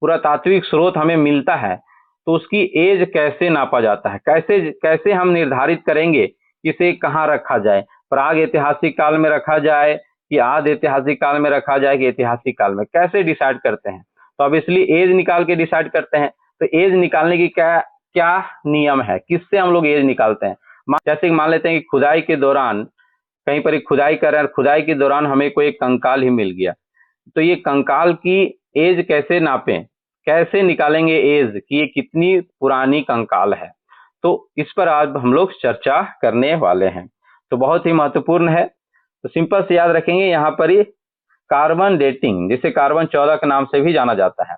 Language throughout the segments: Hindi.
पुरातात्विक स्रोत हमें मिलता है तो उसकी एज कैसे नापा जाता है, कैसे कैसे हम निर्धारित करेंगे कि इसे कहाँ रखा जाए, प्राग ऐतिहासिक काल में रखा जाए कि आद ऐतिहासिक काल में रखा जाए कि ऐतिहासिक काल में, कैसे डिसाइड करते हैं। तो अब इसलिए एज निकाल के डिसाइड करते हैं। तो एज निकालने की क्या क्या नियम है, किससे हम लोग एज निकालते हैं। जैसे मान लेते हैं कि खुदाई के दौरान कहीं पर खुदाई कर रहे हैं, खुदाई के दौरान हमें कोई एक कंकाल ही मिल गया, तो ये कंकाल की एज कैसे नापें, कैसे निकालेंगे एज कि ये कितनी पुरानी कंकाल है। तो इस पर आज हम लोग चर्चा करने वाले हैं। तो बहुत ही महत्वपूर्ण है। तो सिंपल से याद रखेंगे यहाँ पर ही कार्बन डेटिंग, जिसे कार्बन 14 के नाम से भी जाना जाता है।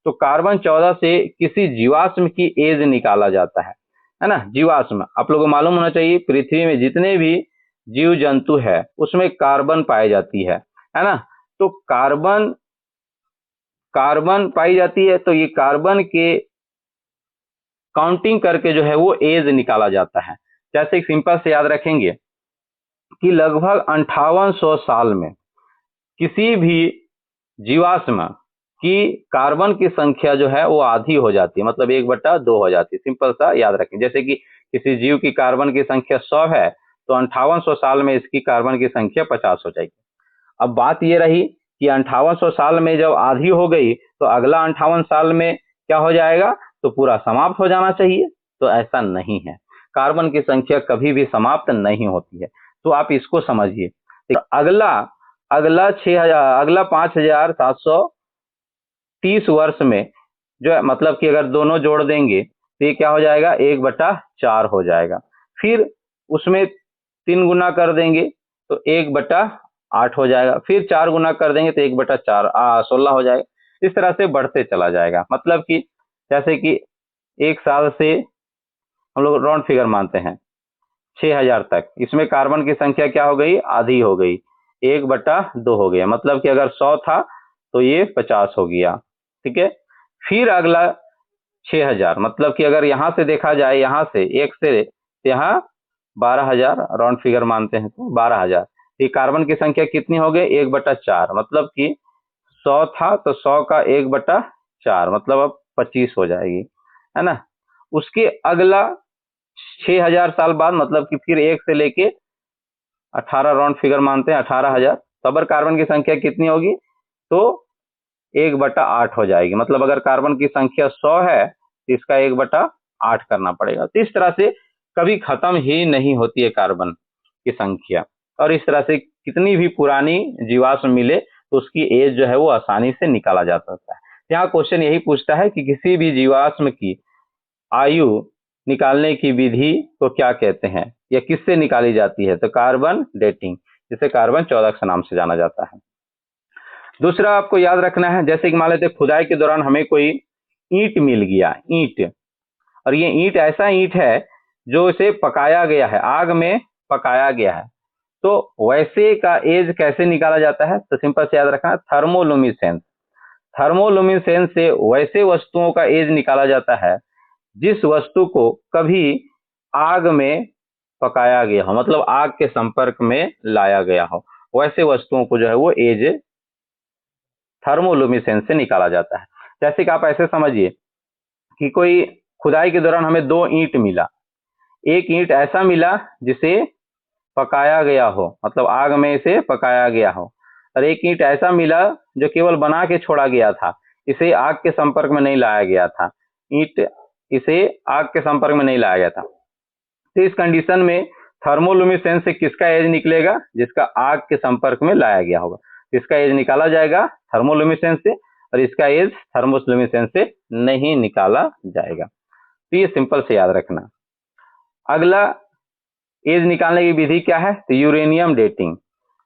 तो कार्बन 14 से किसी जीवाश्म की एज निकाला जाता है ना। जीवाश्म आप लोगों को मालूम होना चाहिए, पृथ्वी में जितने भी जीव जंतु है उसमें कार्बन पाई जाती है ना। तो कार्बन पाई जाती है, तो ये कार्बन के काउंटिंग करके जो है वो एज निकाला जाता है। जैसे सिंपल से याद रखेंगे कि लगभग 5800 साल में किसी भी जीवाश्म की कार्बन की संख्या जो है वो आधी हो जाती है, मतलब 1/2 हो जाती है। सिंपल सा याद रखें, जैसे कि किसी जीव की कार्बन की संख्या 100 है तो 5800 साल में इसकी कार्बन की संख्या 50 हो जाएगी। अब बात ये रही कि 5800 साल में जब आधी हो गई तो अगला 58 साल में क्या हो जाएगा, तो पूरा समाप्त हो जाना चाहिए। तो ऐसा नहीं है, कार्बन की संख्या कभी भी समाप्त नहीं होती है। तो आप इसको समझिए। अगला 5730 वर्ष में जो है, मतलब कि अगर दोनों जोड़ देंगे तो ये क्या हो जाएगा, 1/4 हो जाएगा। फिर उसमें 3 गुना कर देंगे तो 1/8 हो जाएगा। फिर 4 गुना कर देंगे तो 1/4 16 हो जाएगा। इस तरह से बढ़ते चला जाएगा। मतलब कि जैसे कि 1 साल से हम लोग राउंड फिगर मानते हैं 6000 तक, इसमें कार्बन की संख्या क्या हो गई, आधी हो गई, 1/2 हो गया। मतलब कि अगर 100 था तो ये 50 हो गया। ठीक है। फिर अगला 6000, मतलब कि अगर यहाँ से देखा जाए, यहाँ से 1 से यहाँ 12000 राउंड फिगर मानते हैं तो 12000, ये कार्बन की संख्या कितनी हो गई, 1/4। मतलब कि 100 था तो 100 का 1/4 मतलब अब 25 हो जाएगी, है ना। उसके अगला 6000 साल बाद, मतलब कि फिर 1 से लेके 18 राउंड फिगर मानते हैं 18000, तब कार्बन की संख्या कितनी होगी, तो 1/8 हो जाएगी। मतलब अगर कार्बन की संख्या 100 है तो इसका 1/8 करना पड़ेगा। तो इस तरह से कभी खत्म ही नहीं होती है कार्बन की संख्या। और इस तरह से कितनी भी पुरानी जीवाश्म मिले तो उसकी एज जो है वो आसानी से निकाला जा सकता है। यहाँ क्वेश्चन यही पूछता है कि किसी भी जीवाश्म की आयु निकालने की विधि को क्या कहते हैं, या किससे निकाली जाती है। तो कार्बन डेटिंग, जिसे कार्बन 14 के नाम से जाना जाता है। दूसरा आपको याद रखना है, जैसे कि मान लेते खुदाई के दौरान हमें कोई ईंट मिल गया, ईंट, और ये ईंट ऐसा ईंट है जो इसे पकाया गया है, आग में पकाया गया है। तो वैसे का एज कैसे निकाला जाता है, तो सिंपल से याद रखना, थर्मोलुमिसेंस। थर्मोलुमिसेंस से वैसे वस्तुओं का एज निकाला जाता है जिस वस्तु को कभी आग में पकाया गया हो, मतलब आग के संपर्क में लाया गया हो, वैसे वस्तुओं को जो है वो एज थर्मोलुमिसेंस से निकाला जाता है। जैसे कि आप ऐसे समझिए कि कोई खुदाई के दौरान हमें 2 ईंट मिला, एक ईंट ऐसा मिला जिसे पकाया गया हो, मतलब आग में इसे पकाया गया हो, और एक ईंट ऐसा मिला जो केवल बना के छोड़ा गया था, इसे आग के संपर्क में नहीं लाया गया था, ईंट इसे आग के संपर्क में नहीं लाया गया था। तो इस कंडीशन में थर्मोलुमिसेंस से किसका एज निकलेगा, जिसका आग के संपर्क में लाया गया होगा, इसका एज निकाला जाएगा थर्मोलुमिसेंस से, और इसका एज थर्मोलुमिसेंस से नहीं निकाला जाएगा। तो ये सिंपल से याद रखना। अगला एज निकालने की विधि क्या है, तो यूरेनियम डेटिंग,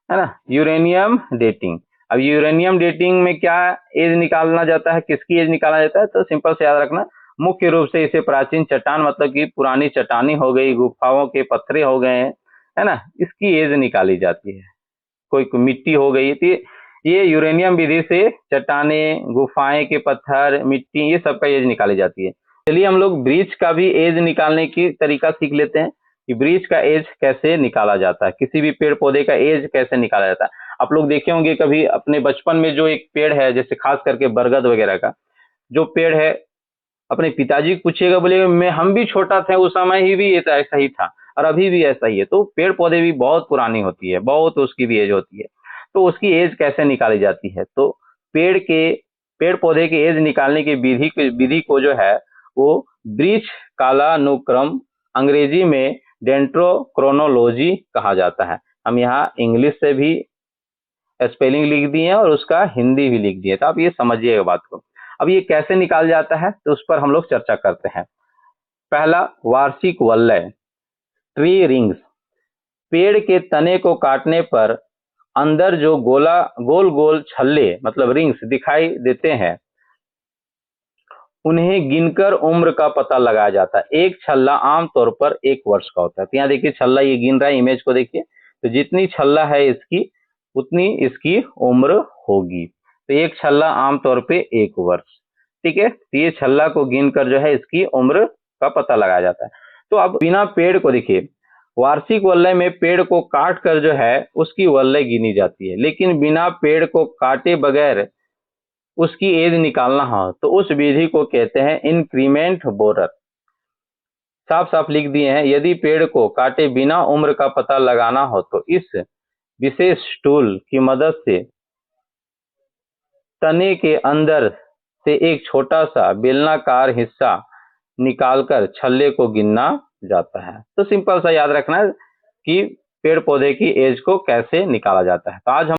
है ना, यूरेनियम डेटिंग। अब यूरेनियम डेटिंग में क्या एज निकालना जाता है, किसकी एज निकाला जाता है, तो सिंपल से याद रखना, मुख्य रूप से इसे प्राचीन चट्टान, मतलब कि पुरानी चट्टानी हो गई, गुफाओं के पत्थरे हो गए, है ना, इसकी एज निकाली जाती है। कोई मिट्टी हो गई, तो ये यूरेनियम विधि से चट्टाने, गुफाएं के पत्थर, मिट्टी, ये सब का एज निकाली जाती है। चलिए हम लोग ब्रीच का भी एज निकालने की तरीका सीख लेते हैं कि ब्रीच का एज कैसे निकाला जाता है, किसी भी पेड़ पौधे का एज कैसे निकाला जाता है। आप लोग देखे होंगे कभी अपने बचपन में, जो एक पेड़ है जैसे खास करके बरगद वगैरह का, जो पेड़ है, अपने पिताजी को पूछिएगा, बोलेगा मैं हम भी छोटा थे उस समय ही भी ये तो ऐसा ही था और अभी भी ऐसा ही है। तो पेड़ पौधे भी बहुत पुरानी होती है, बहुत उसकी भी एज होती है। तो उसकी एज कैसे निकाली जाती है? तो पेड़ पौधे की एज निकालने की विधि को जो है वो वृक्ष कालानुक्रम, अंग्रेजी में डेंड्रोक्रोनोलॉजी कहा जाता है। हम यहाँ इंग्लिश से भी स्पेलिंग लिख दिए हैं और उसका हिंदी भी लिख दिए, तो आप ये समझिएगा बात को। अब ये कैसे निकाल जाता है तो उस पर हम लोग चर्चा करते हैं। पहला, वार्षिक वलय, ट्री रिंग्स। पेड़ के तने को काटने पर अंदर जो गोल गोल छल्ले मतलब रिंग्स दिखाई देते हैं, उन्हें गिनकर उम्र का पता लगाया जाता है। एक छल्ला आमतौर पर 1 वर्ष का होता है। तो यहाँ देखिए छल्ला ये गिन रहा है, इमेज को देखिए, तो जितनी छल्ला है इसकी उतनी इसकी उम्र होगी। तो एक छल्ला आमतौर पे 1 वर्ष, ठीक है। तो ये छल्ला को गिनकर जो है इसकी उम्र का पता लगाया जाता है। तो अब बिना पेड़ को देखिए, वार्षिक वलय में पेड़ को काट कर जो है उसकी वलय गिनी जाती है, लेकिन बिना पेड़ को काटे बगैर उसकी एज निकालना हो तो उस विधि को कहते हैं इंक्रीमेंट बोरर। साफ साफ लिख दिए हैं, यदि पेड़ को काटे बिना उम्र का पता लगाना हो तो इस विशेष टूल की मदद से तने के अंदर से एक छोटा सा बेलनाकार हिस्सा निकालकर छल्ले को गिनना जाता है। तो सिंपल सा याद रखना है कि पेड़ पौधे की एज को कैसे निकाला जाता है। तो आज हम